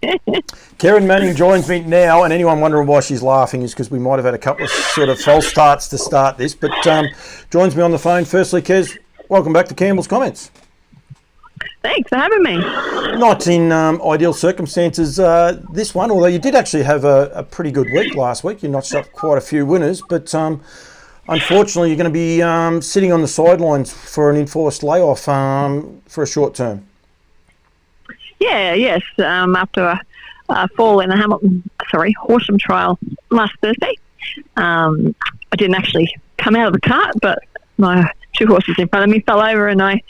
Kerryn Manning joins me now, and anyone wondering why she's laughing is because we might have had a couple of sort of false starts to start this, but joins me on the phone. Firstly, Kez, welcome back to Campbell's Comments. Thanks for having me. Not in ideal circumstances this one, although you did actually have a pretty good week last week. You notched up quite a few winners, but unfortunately you're going to be sitting on the sidelines for an enforced layoff for a short term. Yes. After a fall in the Horsham trial last Thursday, I didn't actually come out of the cart, but my two horses in front of me fell over, and my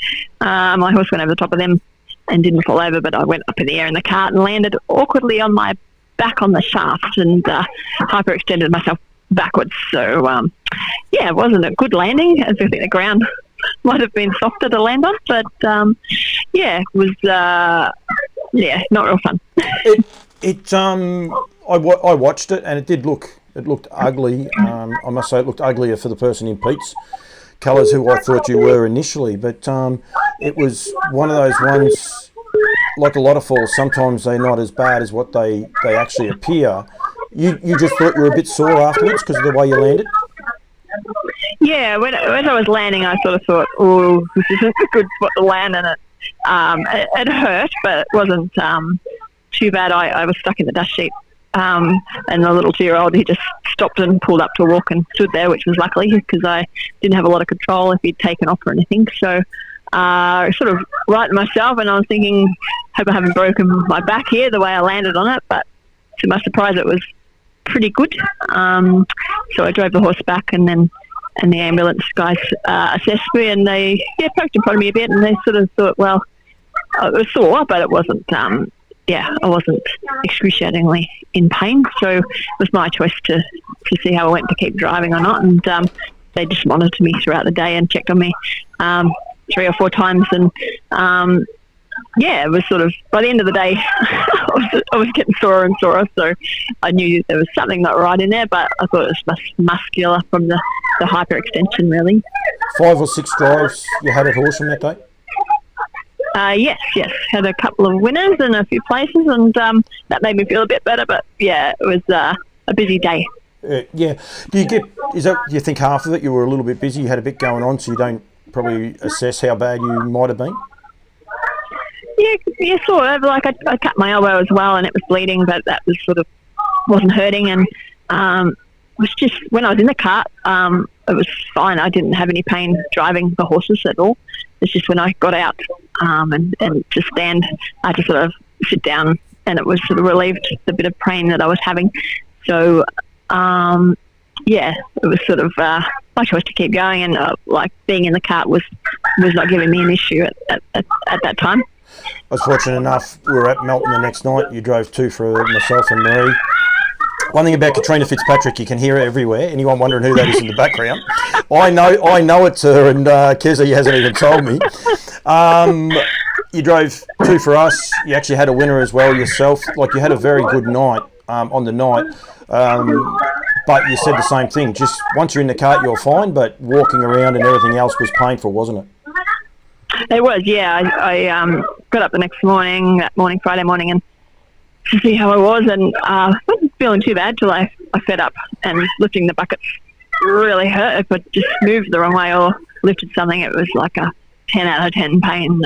horse went over the top of them and didn't fall over, but I went up in the air in the cart and landed awkwardly on my back on the shaft and hyperextended myself backwards. So, it wasn't a good landing, as I think the ground might have been softer to land on, but it was not real fun. I watched it, and it looked ugly. I must say, it looked uglier for the person in Pete's colours, who I thought you were initially, but it was one of those ones, like a lot of falls, sometimes they're not as bad as what they actually appear. You just thought you were a bit sore afterwards because of the way you landed? Yeah, when I was landing, I sort of thought, oh, this isn't a good spot to land in it. It hurt, but it wasn't too bad. I was stuck in the dust sheet, and the little 2-year-old, he just stopped and pulled up to walk and stood there, which was lucky because I didn't have a lot of control if he'd taken off or anything. So I sort of righted myself, and I was thinking, hope I haven't broken my back here the way I landed on it, but to my surprise it was pretty good. So I drove the horse back, and the ambulance guys assessed me, and they poked in front of me a bit, and they sort of thought, well, it was sore, but it wasn't I wasn't excruciatingly in pain, so it was my choice to see how I went, to keep driving or not. And they just monitored me throughout the day and checked on me 3 or 4 times, and it was sort of, by the end of the day I was getting sorer and sorer, so I knew there was something not right in there, but I thought it was muscular from the hyperextension, really. 5 or 6 drives you had at Horsham that day? Yes. Had a couple of winners in a few places, and that made me feel a bit better, but it was a busy day. Do you think half of it you were a little bit busy, you had a bit going on, so you don't probably assess how bad you might have been? Yeah, sort of. Like I cut my elbow as well, and it was bleeding, but that was sort of wasn't hurting, and it was just when I was in the cart, it was fine. I didn't have any pain driving the horses at all. It's just when I got out and to stand, I had to sort of sit down, and it was sort of relieved the bit of pain that I was having. So it was sort of my choice to keep going, and like being in the cart was not giving me an issue at that time. I was fortunate enough, we were at Melton the next night. You drove 2 for myself and Marie. One thing about Katrina Fitzpatrick, you can hear her everywhere. Anyone wondering who that is in the background? I know it's her, and Keza hasn't even told me. You drove 2 for us. You actually had a winner as well yourself. Like, you had a very good night on the night. But you said the same thing. Just once you're in the cart, you're fine, but walking around and everything else was painful, wasn't it? It was, yeah. I got up the next morning, Friday morning, and to see how I was, and I wasn't feeling too bad till I fed up, and lifting the buckets really hurt. If I just moved the wrong way or lifted something, it was like a 10 out of 10 pain,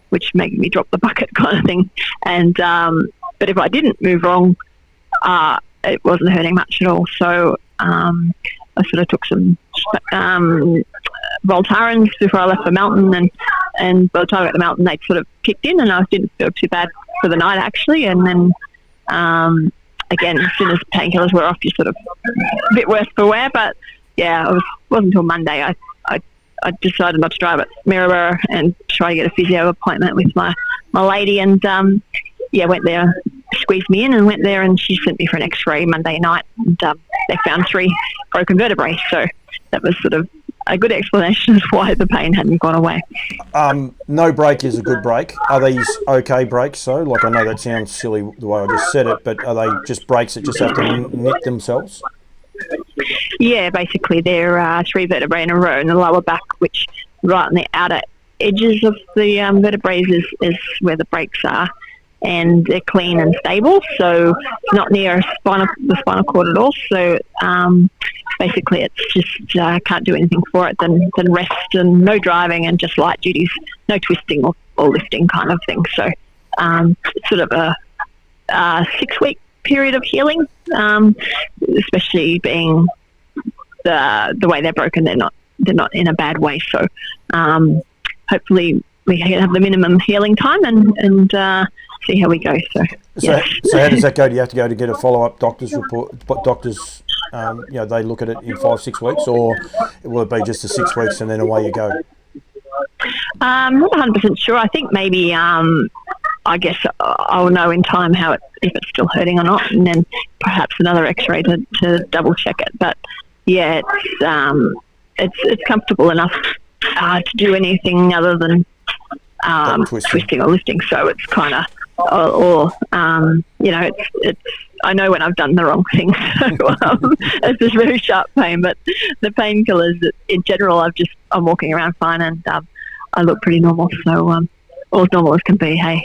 which made me drop the bucket kind of thing. And but if I didn't move wrong, it wasn't hurting much at all. So I sort of took some Voltarens before I left for Melton, and by the time I got to Melton, they'd sort of kicked in, and I didn't feel too bad for the night, actually. And then again, as soon as painkillers were off, you're sort of a bit worse for wear. But yeah, it wasn't until Monday I decided not to drive at Maryborough and try to get a physio appointment with my lady, and went there, squeezed me in and went there, and she sent me for an x-ray Monday night, and they found 3 broken vertebrae. So that was sort of a good explanation of why the pain hadn't gone away. No break is a good break. Are these okay breaks? So, like, I know that sounds silly the way I just said it, but are they just breaks that just have to knit themselves? Yeah, basically they're 3 vertebrae in a row in the lower back, which right on the outer edges of the vertebrae is where the breaks are. and they're clean and stable, so it's not near the spinal cord at all. So basically, it's just can't do anything for it than rest and no driving and just light duties, no twisting or lifting kind of thing. So it's sort of a 6-week period of healing, especially being the way they're broken. They're not in a bad way. So hopefully we can have the minimum healing time and see how we go. So how does that go? Do you have to go to get a follow-up doctor's report? Doctors, they look at it in 5-6 weeks, or will it be just the 6 weeks and then away you go? I'm not 100% sure. I think maybe I guess I'll know in time if it's still hurting or not, and then perhaps another X-ray to double check it. But yeah, it's comfortable enough to do anything other than twisting or lifting. So it's kind of, it's. I know when I've done the wrong thing. So it's just very sharp pain. But the painkillers, in general, I'm walking around fine, and I look pretty normal. So all as normal as can be. Hey.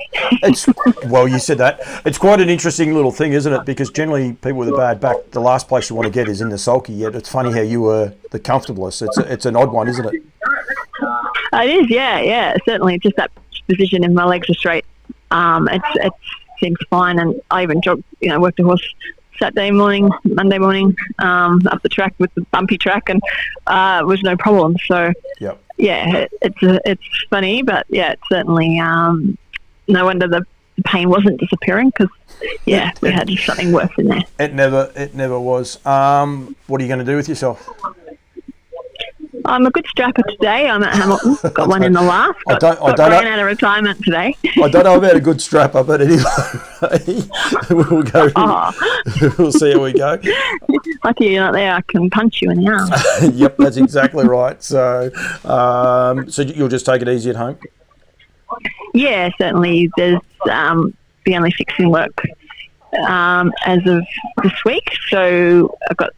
Well, you said that. It's quite an interesting little thing, isn't it? Because generally, people with a bad back, the last place you want to get is in the sulky. Yet it's funny how you were the comfortablest. It's an odd one, isn't it? It is, yeah. Certainly, just that position and my legs are straight. It seems fine, and I even jogged, worked a horse Saturday morning, Monday morning, up the track with the bumpy track, and it was no problem. So, yep. Yeah, it's funny, but yeah, it's certainly no wonder the pain wasn't disappearing, because we had something worse in there. It never was. What are you going to do with yourself? I'm a good strapper today. I'm at Hamilton. Got one in the last. I ran out of retirement today. I don't know about a good strapper, but anyway, we'll go. We'll see how we go. Lucky you're not there. I can punch you in the arm. Yep, that's exactly right. So, so you'll just take it easy at home? Yeah, certainly. There's the only fixing work as of this week. So I've got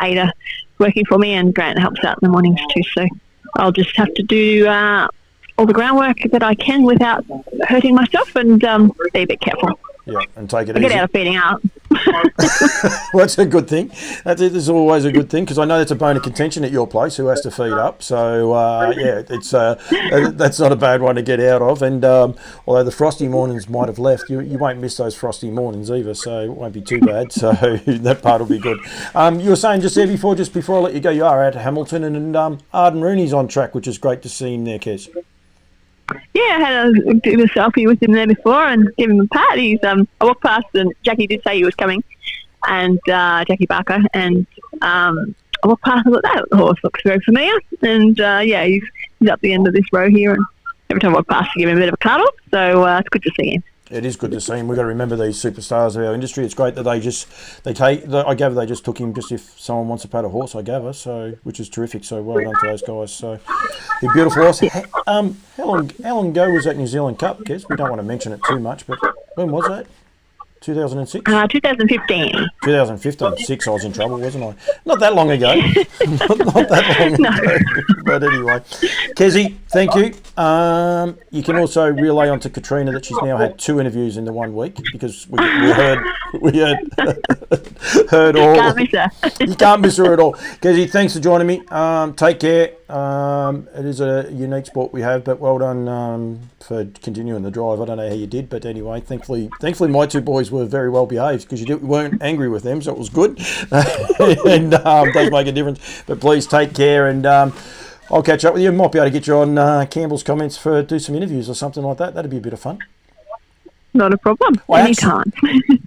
Ada working for me, and Grant helps out in the mornings too. So I'll just have to do all the groundwork that I can without hurting myself, and be a bit careful. Yeah, and take it easy. Get out of feeding out. Well, that's a good thing. This is always a good thing, because I know that's a bone of contention at your place, who has to feed up. So, it's that's not a bad one to get out of. And although the frosty mornings might have left, you won't miss those frosty mornings either, so it won't be too bad. So that part will be good. You were saying just before I let you go, you are at Hamilton, and Arden Rooney's on track, which is great to see him there, Kez. Yeah, I had a selfie with him there before and give him a pat. I walked past, and Jackie did say he was coming, and Jackie Barker, and I walked past and thought, that horse looks very familiar. And he's up the end of this row here, and every time I walk past, I give him a bit of a cuddle. So it's good to see him. It is good to see him. We've got to remember these superstars of our industry. It's great that they just took him just if someone wants to pat a horse, I gather, so, which is terrific. So well done to those guys. So a beautiful horse. How long ago was that New Zealand Cup, Kez? We don't want to mention it too much, but when was that? 2006? 2015. 2015. 6, I was in trouble, wasn't I? Not that long ago. Not that long ago. But anyway. Kezi, thank you. You can also relay on to Katrina that she's now had 2 interviews in the 1 week, because we heard all. Can't miss her. You can't miss her at all. Kezi, thanks for joining me. Take care. It is a unique sport we have, but well done for continuing the drive. I don't know how you did, but anyway, thankfully my 2 boys were very well behaved, because you weren't angry with them, so it was good. And does make a difference. But please take care, and I'll catch up with you. Might be able to get you on Campbell's Comments do some interviews or something like that. That'd be a bit of fun. Not a problem. Anytime.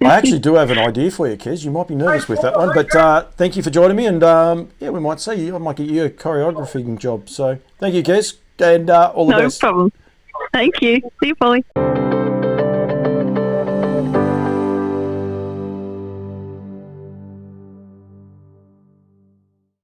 I actually do have an idea for you, Kez. You might be nervous with that one, but thank you for joining me, and we might see you. I might get you a choreographing job. So thank you, Kez, and all the best. No problem. Thank you. See you, Polly.